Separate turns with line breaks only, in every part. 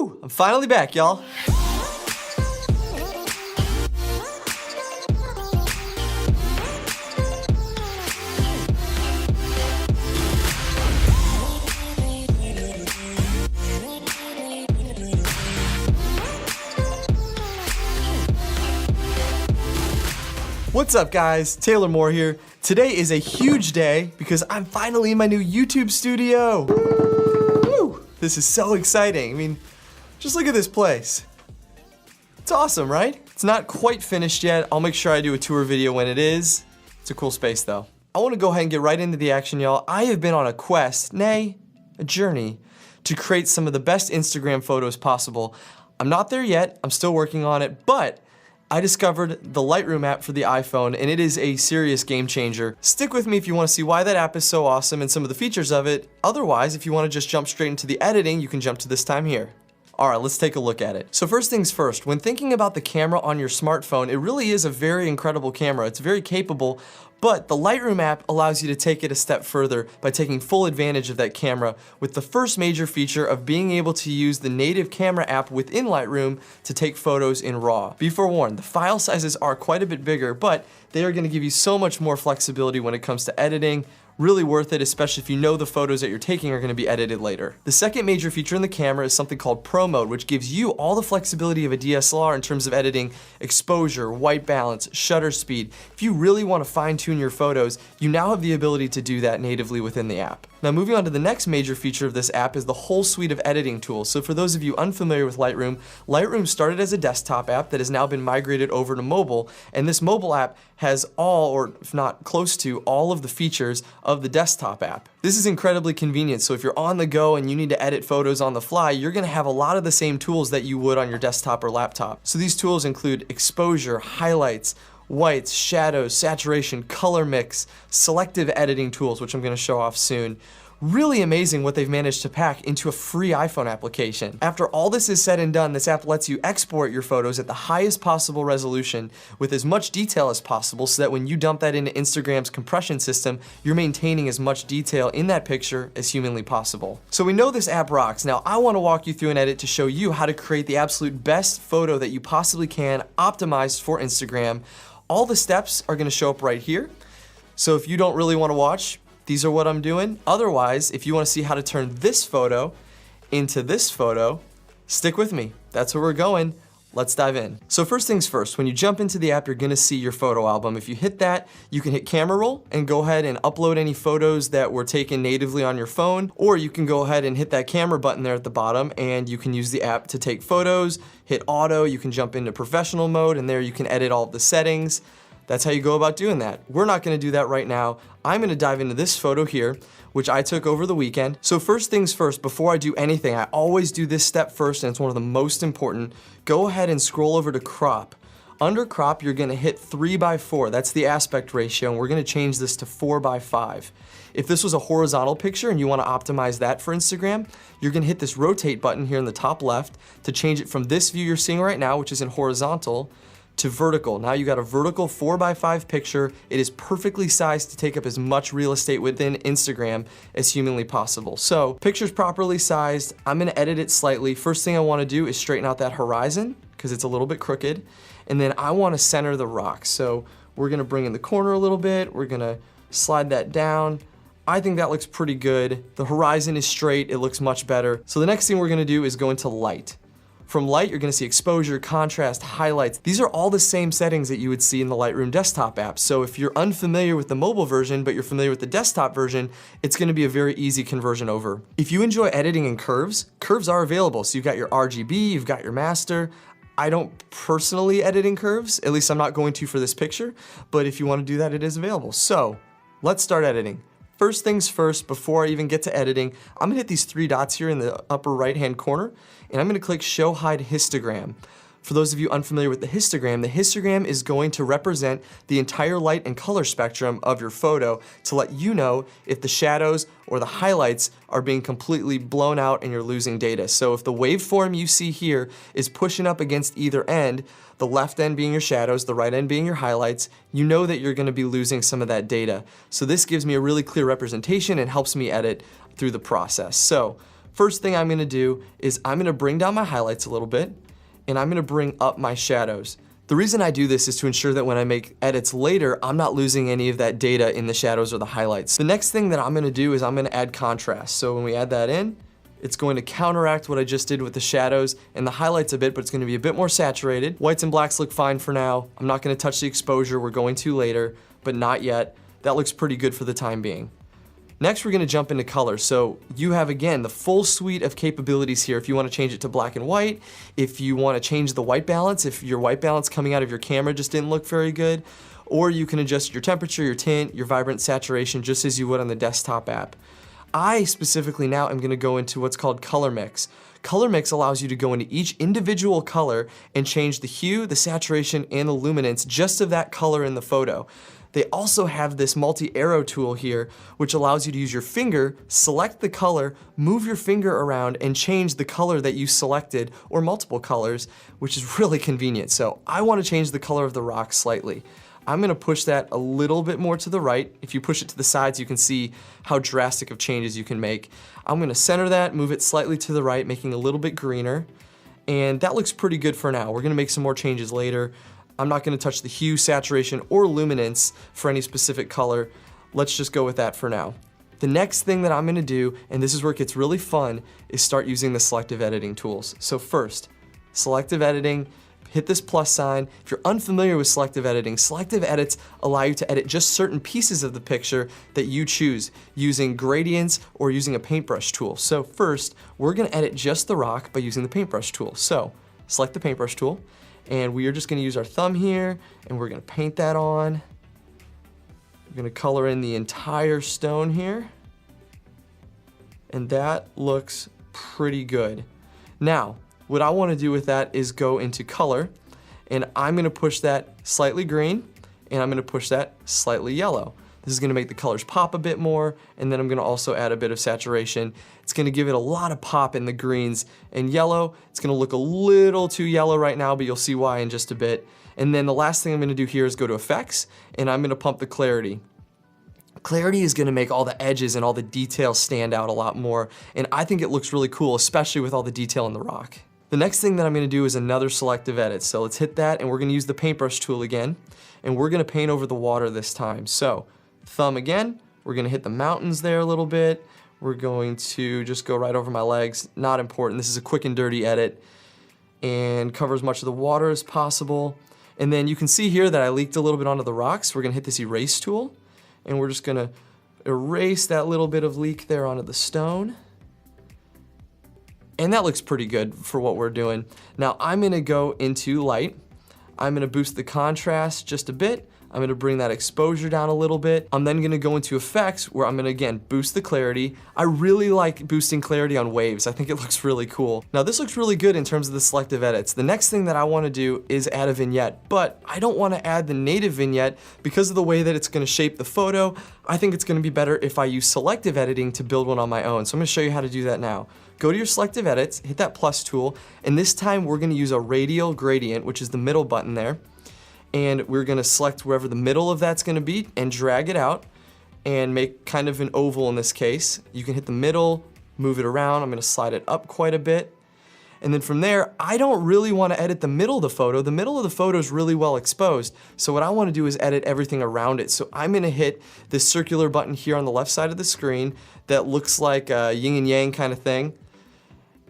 Woo! I'm finally back, y'all. What's up, guys? Taylor Moore here. Today is a huge day because I'm finally in my new YouTube studio. Woo! This is so exciting. I mean, just look at this place. It's awesome, right? It's not quite finished yet. I'll make sure I do a tour video when it is. It's a cool space, though. I want to go ahead and get right into the action, y'all. I have been on a quest, nay, a journey, to create some of the best Instagram photos possible. I'm not there yet. I'm still working on it, but I discovered the Lightroom app for the iPhone, and it is a serious game changer. Stick with me if you want to see why that app is so awesome and some of the features of it. Otherwise, if you want to just jump straight into the editing, you can jump to this time here. All right, let's take a look at it. So first things first, when thinking about the camera on your smartphone, it really is a very incredible camera. It's very capable, but the Lightroom app allows you to take it a step further by taking full advantage of that camera with the first major feature of being able to use the native camera app within Lightroom to take photos in RAW. Be forewarned, the file sizes are quite a bit bigger, but they are going to give you so much more flexibility when it comes to editing. Really worth it, especially if you know the photos that you're taking are going to be edited later. The second major feature in the camera is something called Pro Mode, which gives you all the flexibility of a DSLR in terms of editing exposure, white balance, shutter speed. If you really want to fine-tune your photos, you now have the ability to do that natively within the app. Now moving on to the next major feature of this app is the whole suite of editing tools. So for those of you unfamiliar with Lightroom, Lightroom started as a desktop app that has now been migrated over to mobile, and this mobile app has all, or if not close to, all of the features of the desktop app. This is incredibly convenient, so if you're on the go and you need to edit photos on the fly, you're gonna have a lot of the same tools that you would on your desktop or laptop. So these tools include exposure, highlights, whites, shadows, saturation, color mix, selective editing tools, which I'm gonna show off soon. Really amazing what they've managed to pack into a free iPhone application. After all this is said and done, this app lets you export your photos at the highest possible resolution with as much detail as possible so that when you dump that into Instagram's compression system, you're maintaining as much detail in that picture as humanly possible. So we know this app rocks. Now I want to walk you through an edit to show you how to create the absolute best photo that you possibly can, optimized for Instagram. All the steps are going to show up right here. So if you don't really want to watch, these are what I'm doing. Otherwise, if you want to see how to turn this photo into this photo, stick with me. That's where we're going. Let's dive in. So first things first, when you jump into the app, you're gonna see your photo album. If you hit that, you can hit camera roll and go ahead and upload any photos that were taken natively on your phone, or you can go ahead and hit that camera button there at the bottom and you can use the app to take photos, hit auto, you can jump into professional mode, and there you can edit all of the settings. That's how you go about doing that. We're not gonna do that right now. I'm gonna dive into this photo here, which I took over the weekend. So first things first, before I do anything, I always do this step first, and it's one of the most important. Go ahead and scroll over to crop. Under crop, you're gonna hit 3:4. That's the aspect ratio, and we're gonna change this to 4:5. If this was a horizontal picture and you wanna optimize that for Instagram, you're gonna hit this rotate button here in the top left to change it from this view you're seeing right now, which is in horizontal, to vertical. Now you got a vertical 4:5 picture. It is perfectly sized to take up as much real estate within Instagram as humanly possible. So picture's properly sized. I'm gonna edit it slightly. First thing I wanna do is straighten out that horizon because it's a little bit crooked. And then I wanna center the rock. So we're gonna bring in the corner a little bit. We're gonna slide that down. I think that looks pretty good. The horizon is straight. It looks much better. So the next thing we're gonna do is go into light. From light, you're gonna see exposure, contrast, highlights. These are all the same settings that you would see in the Lightroom desktop app. So if you're unfamiliar with the mobile version, but you're familiar with the desktop version, it's gonna be a very easy conversion over. If you enjoy editing in curves, curves are available. So you've got your RGB, you've got your master. I don't personally edit in curves, at least I'm not going to for this picture, but if you wanna do that, it is available. So let's start editing. First things first, before I even get to editing, I'm gonna hit these 3 dots here in the upper right-hand corner, and I'm gonna click Show Hide Histogram. For those of you unfamiliar with the histogram is going to represent the entire light and color spectrum of your photo to let you know if the shadows or the highlights are being completely blown out and you're losing data. So if the waveform you see here is pushing up against either end, the left end being your shadows, the right end being your highlights, you know that you're gonna be losing some of that data. So this gives me a really clear representation and helps me edit through the process. So First thing I'm gonna do is I'm gonna bring down my highlights a little bit, and I'm gonna bring up my shadows. The reason I do this is to ensure that when I make edits later, I'm not losing any of that data in the shadows or the highlights. The next thing that I'm gonna do is I'm gonna add contrast. So when we add that in, it's going to counteract what I just did with the shadows and the highlights a bit, but it's gonna be a bit more saturated. Whites and blacks look fine for now. I'm not gonna touch the exposure, we're going to later, but not yet. That looks pretty good for the time being. Next, we're gonna jump into color. So you have, again, the full suite of capabilities here. If you wanna change it to black and white, if you wanna change the white balance, if your white balance coming out of your camera just didn't look very good, or you can adjust your temperature, your tint, your vibrant saturation, just as you would on the desktop app. I specifically now am gonna go into what's called color mix. Color mix allows you to go into each individual color and change the hue, the saturation, and the luminance just of that color in the photo. They also have this multi-arrow tool here, which allows you to use your finger, select the color, move your finger around, and change the color that you selected, or multiple colors, which is really convenient. So I wanna change the color of the rock slightly. I'm gonna push that a little bit more to the right. If you push it to the sides, you can see how drastic of changes you can make. I'm gonna center that, move it slightly to the right, making it a little bit greener. And that looks pretty good for now. We're gonna make some more changes later. I'm not gonna touch the hue, saturation, or luminance for any specific color. Let's just go with that for now. The next thing that I'm gonna do, and this is where it gets really fun, is start using the selective editing tools. So first, selective editing, hit this plus sign. If you're unfamiliar with selective editing, selective edits allow you to edit just certain pieces of the picture that you choose using gradients or using a paintbrush tool. So first, we're gonna edit just the rock by using the paintbrush tool. So select the paintbrush tool, and we are just gonna use our thumb here, and we're gonna paint that on. We're gonna color in the entire stone here, and that looks pretty good. Now, what I wanna do with that is go into color, and I'm gonna push that slightly green, and I'm gonna push that slightly yellow. This is gonna make the colors pop a bit more, and then I'm gonna also add a bit of saturation. It's gonna give it a lot of pop in the greens and yellow. It's gonna look a little too yellow right now, but you'll see why in just a bit. And then the last thing I'm gonna do here is go to effects, and I'm gonna pump the clarity. Clarity is gonna make all the edges and all the details stand out a lot more, and I think it looks really cool, especially with all the detail in the rock. The next thing that I'm gonna do is another selective edit. So let's hit that, and we're gonna use the paintbrush tool again, and we're gonna paint over the water this time. So thumb again, we're gonna hit the mountains there a little bit. We're going to just go right over my legs, not important. This is a quick and dirty edit, and cover as much of the water as possible. And then you can see here that I leaked a little bit onto the rocks. We're gonna hit this erase tool, and we're just gonna erase that little bit of leak there onto the stone. And that looks pretty good for what we're doing. Now I'm gonna go into light. I'm gonna boost the contrast just a bit. I'm gonna bring that exposure down a little bit. I'm then gonna go into effects where I'm gonna, again, boost the clarity. I really like boosting clarity on waves. I think it looks really cool. Now this looks really good in terms of the selective edits. The next thing that I wanna do is add a vignette, but I don't wanna add the native vignette because of the way that it's gonna shape the photo. I think it's gonna be better if I use selective editing to build one on my own. So I'm gonna show you how to do that now. Go to your selective edits, hit that plus tool, and this time we're gonna use a radial gradient, which is the middle button there. And we're gonna select wherever the middle of that's gonna be and drag it out and make kind of an oval in this case. You can hit the middle, move it around. I'm gonna slide it up quite a bit. And then from there, I don't really wanna edit the middle of the photo. The middle of the photo is really well exposed. So what I wanna do is edit everything around it. So I'm gonna hit this circular button here on the left side of the screen that looks like a yin and yang kind of thing.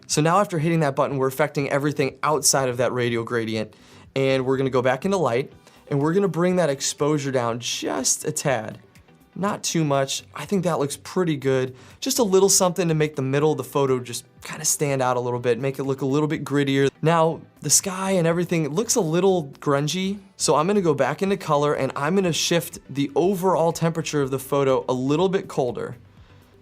So now after hitting that button, we're affecting everything outside of that radial gradient. And we're gonna go back into light, and we're gonna bring that exposure down just a tad. Not too much. I think that looks pretty good. Just a little something to make the middle of the photo just kind of stand out a little bit, make it look a little bit grittier. Now, the sky and everything, it looks a little grungy, so I'm gonna go back into color, and I'm gonna shift the overall temperature of the photo a little bit colder.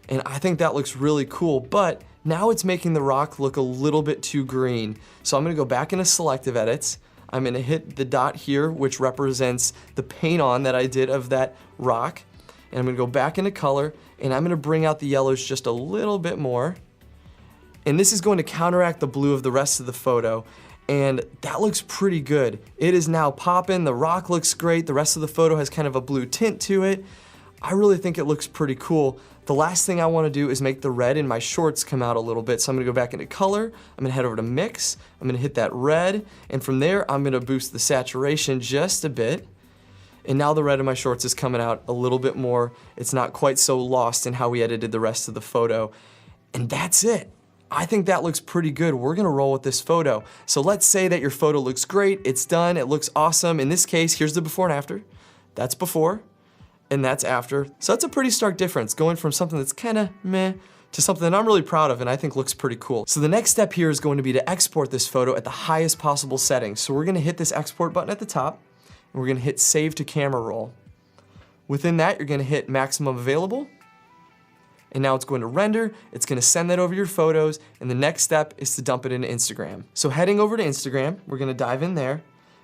And I think that looks really cool, but now it's making the rock look a little bit too green. So I'm gonna go back into selective edits. I'm gonna hit the dot here, which represents the paint on that I did of that rock. And I'm gonna go back into color, and I'm gonna bring out the yellows just a little bit more. And this is going to counteract the blue of the rest of the photo. And that looks pretty good. It is now popping, the rock looks great, the rest of the photo has kind of a blue tint to it. I really think it looks pretty cool. The The last thing I wanna do is make the red in my shorts come out a little bit. So I'm gonna go back into color, I'm gonna head over to mix, I'm gonna hit that red, and from there, I'm gonna boost the saturation just a bit. And now the red in my shorts is coming out a little bit more. It's not quite so lost in how we edited the rest of the photo. And that's it. I think that looks pretty good. We're gonna roll with this photo. So let's say that your photo looks great, it's done, it looks awesome. In this case, here's the before and after. That's before, and that's after. So that's a pretty stark difference, going from something that's kinda meh to something that I'm really proud of and I think looks pretty cool. So the next step here is going to be to export this photo at the highest possible setting. So we're gonna hit this export button at the top, and we're gonna hit save to camera roll. Within that, you're gonna hit maximum available, and now it's going to render, it's gonna send that over your photos, and the next step is to dump it into Instagram. So heading over to Instagram, we're gonna dive in there,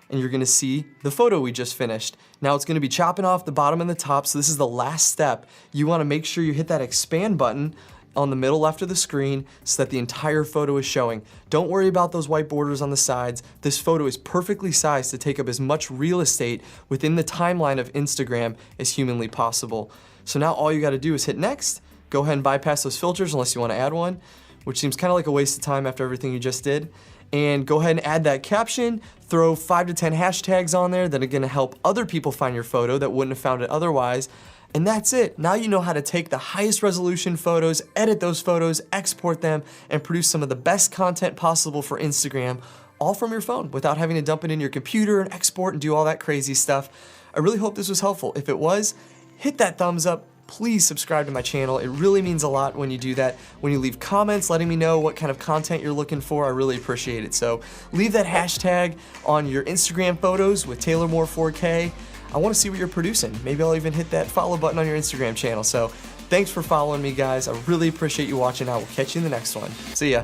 and you're gonna see the photo we just finished. Now it's gonna be chopping off the bottom and the top, so this is the last step. You wanna make sure you hit that expand button on the middle left of the screen so that the entire photo is showing. Don't worry about those white borders on the sides. This photo is perfectly sized to take up as much real estate within the timeline of Instagram as humanly possible. So now all you gotta do is hit next, go ahead and bypass those filters unless you wanna add one, which seems kinda like a waste of time after everything you just did. And go ahead and add that caption, throw 5 to 10 hashtags on there that are gonna help other people find your photo that wouldn't have found it otherwise. And that's it. Now you know how to take the highest resolution photos, edit those photos, export them, and produce some of the best content possible for Instagram, all from your phone without having to dump it in your computer and export and do all that crazy stuff. I really hope this was helpful. If it was, hit that thumbs up. Please subscribe to my channel. It really means a lot when you do that. When you leave comments letting me know what kind of content you're looking for, I really appreciate it. So leave that hashtag on your Instagram photos with Taylor Moore 4K. I wanna see what you're producing. Maybe I'll even hit that follow button on your Instagram channel. So thanks for following me, guys. I really appreciate you watching. I will catch you in the next one. See ya.